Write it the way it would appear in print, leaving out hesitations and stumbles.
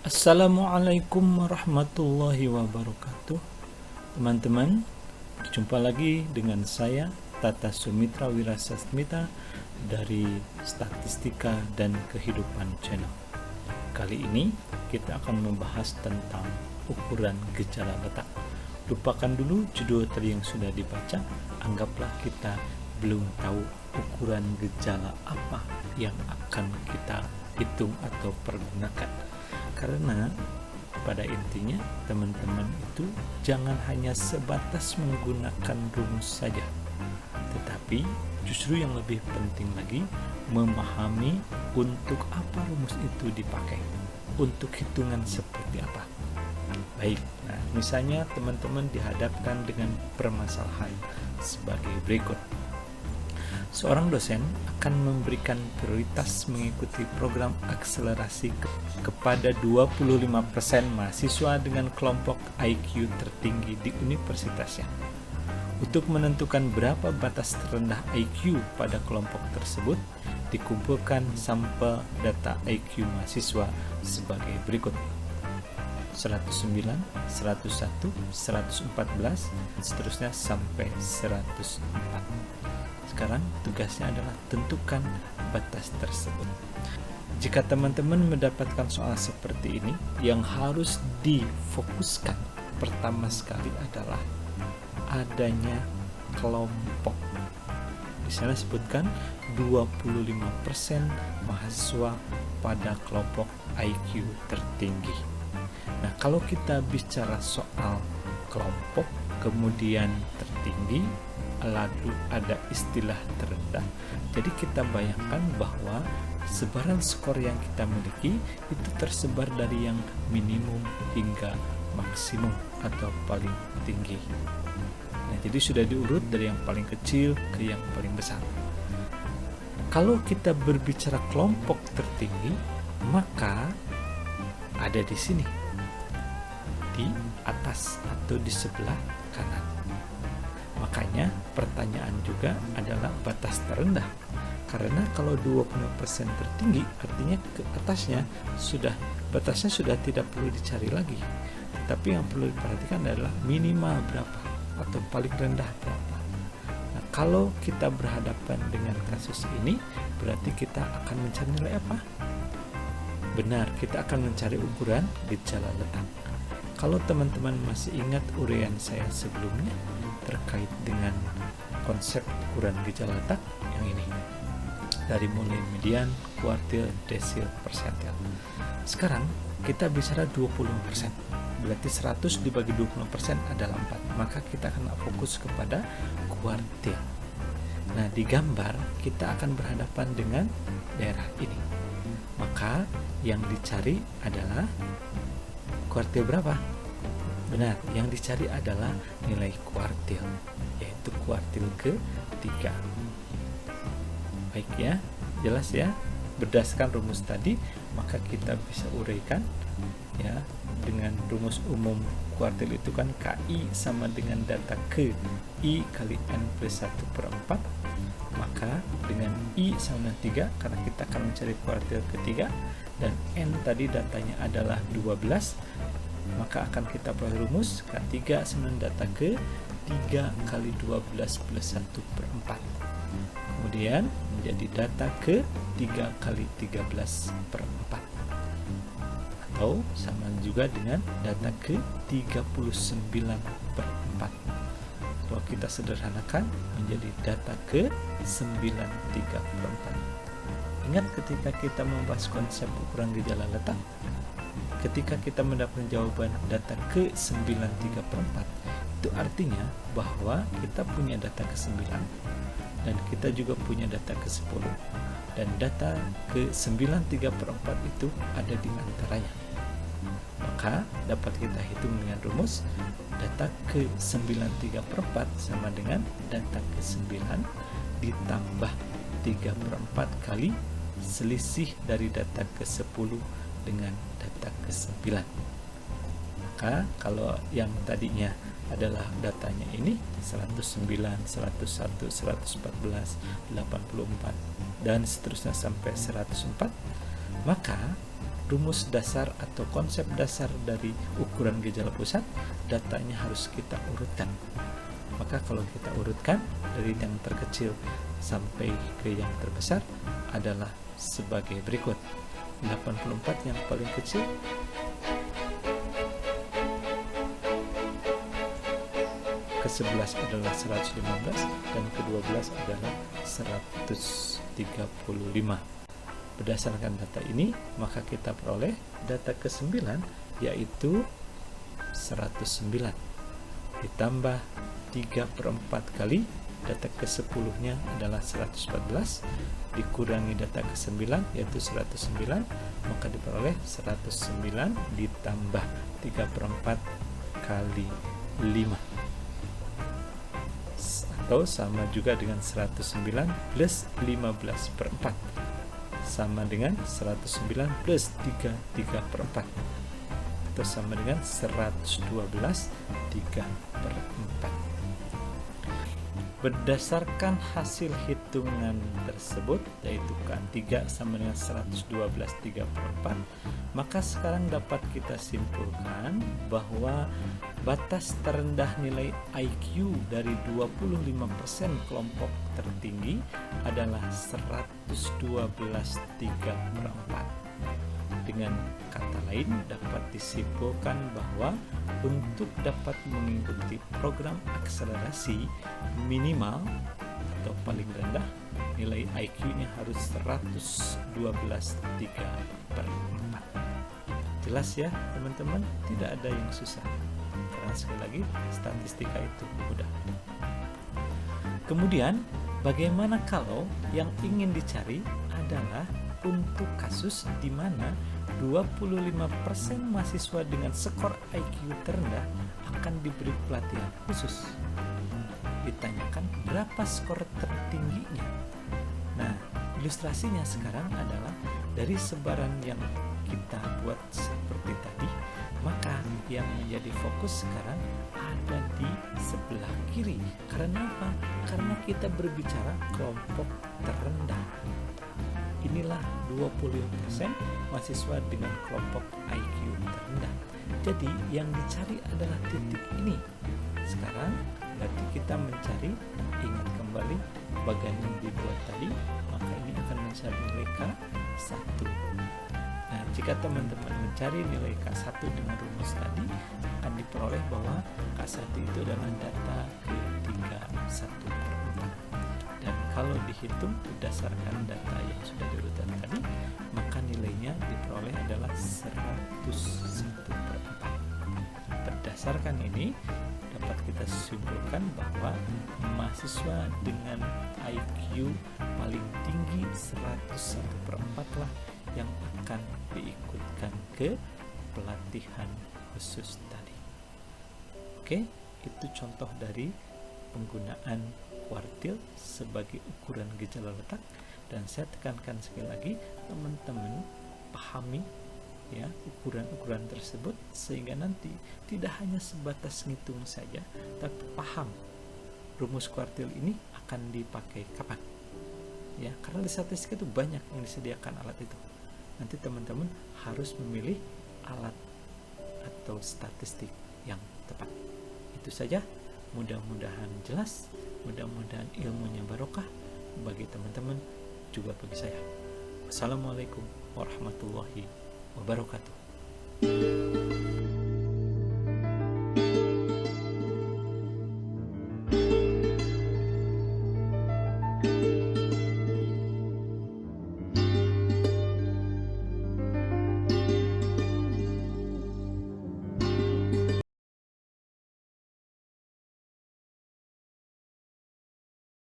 Assalamualaikum warahmatullahi wabarakatuh. Teman-teman, jumpa lagi dengan saya Tata Sumitra Wirasasmita dari Statistika dan Kehidupan Channel. Kali ini kita akan membahas tentang ukuran gejala letak. Lupakan dulu judul tadi yang sudah dibaca, anggaplah kita belum tahu ukuran gejala apa yang akan kita hitung atau pergunakan. Karena pada intinya teman-teman itu jangan hanya sebatas menggunakan rumus saja, tetapi justru yang lebih penting lagi memahami untuk apa rumus itu dipakai, untuk hitungan seperti apa. Baik, nah misalnya teman-teman dihadapkan dengan permasalahan sebagai berikut. Seorang dosen akan memberikan prioritas mengikuti program akselerasi kepada 25% mahasiswa dengan kelompok IQ tertinggi di universitasnya. Untuk menentukan berapa batas terendah IQ pada kelompok tersebut, dikumpulkan sampel data IQ mahasiswa sebagai berikut: 109, 101, 114, dan seterusnya sampai 104. Sekarang tugasnya adalah tentukan batas tersebut. Jika teman-teman mendapatkan soal seperti ini, yang harus difokuskan pertama sekali adalah adanya kelompok. Di sana sebutkan 25% mahasiswa pada kelompok IQ tertinggi. Nah, kalau kita bicara soal kelompok, kemudian tertinggi, lalu ada istilah terendah. Jadi kita bayangkan bahwa sebaran skor yang kita miliki itu tersebar dari yang minimum hingga maksimum atau paling tinggi. Nah, jadi sudah diurut dari yang paling kecil ke yang paling besar. Kalau kita berbicara kelompok tertinggi, maka ada di sini, di atas atau di sebelah kanan. Makanya pertanyaan juga adalah batas terendah. Karena kalau 20% tertinggi, artinya ke atasnya batasnya sudah tidak perlu dicari lagi. Tapi yang perlu diperhatikan adalah minimal berapa atau paling rendah berapa. Nah, kalau kita berhadapan dengan kasus ini, berarti kita akan mencari nilai apa? Benar, kita akan mencari ukuran gejala letak. Kalau teman-teman masih ingat uraian saya sebelumnya terkait dengan konsep ukuran gejala letak yang ini, dari mulai median, kuartil, desil, persentil. Sekarang kita bicara 20%, berarti 100 dibagi 20% adalah 4, maka kita akan fokus kepada kuartil. Nah, di gambar kita akan berhadapan dengan daerah ini, maka yang dicari adalah kuartil berapa? Benar, yang dicari adalah nilai kuartil, yaitu kuartil ke-3. Baik ya, jelas ya. Berdasarkan rumus tadi, maka kita bisa uraikan ya dengan rumus umum kuartil itu kan KI sama dengan data ke I kali N plus 1/4. Maka dengan I sama dengan 3, karena kita akan mencari kuartil ke-3, dan N tadi datanya adalah 12, maka akan kita pakai rumus K3 sama data ke 3 kali 12 plus 1/4. Kemudian menjadi data ke 3 kali 13/4. Atau sama juga dengan data ke 39/4. Kalau kita sederhanakan menjadi data ke 93/4. Ingat ketika kita membahas konsep ukuran gejala letak, ketika kita mendapatkan jawaban data ke 93/4, itu artinya bahwa kita punya data ke-9 dan kita juga punya data ke-10, dan data ke 93/4 itu ada di antaranya. Maka dapat kita hitung dengan rumus data ke 93/4 sama dengan data ke-9 ditambah 3/4 kali selisih dari data ke-10 dengan data ke-9. Maka kalau yang tadinya adalah datanya ini 109, 101, 114, 84 dan seterusnya sampai 104, maka rumus dasar atau konsep dasar dari ukuran gejala pusat, datanya harus kita urutkan. Maka kalau kita urutkan dari yang terkecil sampai ke yang terbesar adalah sebagai berikut. 84 yang paling kecil, ke-11 adalah 115, dan ke-12 adalah 135. Berdasarkan data ini, maka kita peroleh data ke-9 yaitu 109 ditambah 3/4 kali data ke-10 nya adalah 114 dikurangi data ke-9 yaitu 109, maka diperoleh 109 ditambah 3/4 kali 5, atau sama juga dengan 109 plus 15/4 sama dengan 109 plus 3/4 atau sama dengan 112 3/4. Berdasarkan hasil hitungan tersebut, yaitu K3 sama dengan 112 3/4, maka sekarang dapat kita simpulkan bahwa batas terendah nilai IQ dari 25% kelompok tertinggi adalah 112 3/4. Dengan kata lain, dapat disimpulkan bahwa untuk dapat mengikuti program akselerasi minimal atau paling rendah, nilai IQ-nya harus 112 3/4. Jelas ya teman-teman, tidak ada yang susah. Karena sekali lagi, statistika itu mudah. Kemudian, bagaimana kalau yang ingin dicari adalah untuk kasus di mana 25% mahasiswa dengan skor IQ terendah akan diberi pelatihan khusus. Ditanyakan berapa skor tertingginya. Nah, ilustrasinya sekarang adalah dari sebaran yang kita buat seperti tadi, maka yang menjadi fokus sekarang ada di sebelah kiri. Karena apa? Karena kita berbicara kelompok terendah. Inilah 25% mahasiswa dengan kelompok IQ terendah. Jadi yang dicari adalah titik ini. Sekarang berarti kita mencari, ingat kembali bagian yang dibuat tadi, maka ini akan mencari nilai K1. Nah, jika teman-teman mencari nilai K1 dengan rumus tadi, akan diperoleh bahwa K1 itu adalah data ke-31/4. Dan kalau dihitung berdasarkan data yang sudah diurutkan tadi, maka nilainya diperoleh adalah 101/4. Berdasarkan ini, dapat kita simpulkan bahwa mahasiswa dengan IQ paling tinggi 101/4 lah yang akan diikutkan ke pelatihan khusus tadi. Oke, itu contoh dari penggunaan kuartil sebagai ukuran gejala letak, dan saya tekankan sekali lagi, teman-teman pahami ya ukuran-ukuran tersebut sehingga nanti tidak hanya sebatas ngitung saja, tapi paham rumus kuartil ini akan dipakai kapan ya, karena di statistika itu banyak yang disediakan alat itu. Nanti teman-teman harus memilih alat atau statistik yang tepat. Itu saja, mudah-mudahan jelas, mudah-mudahan ilmunya barokah bagi teman-teman juga bagi saya. Wassalamualaikum warahmatullahi wabarakatuh.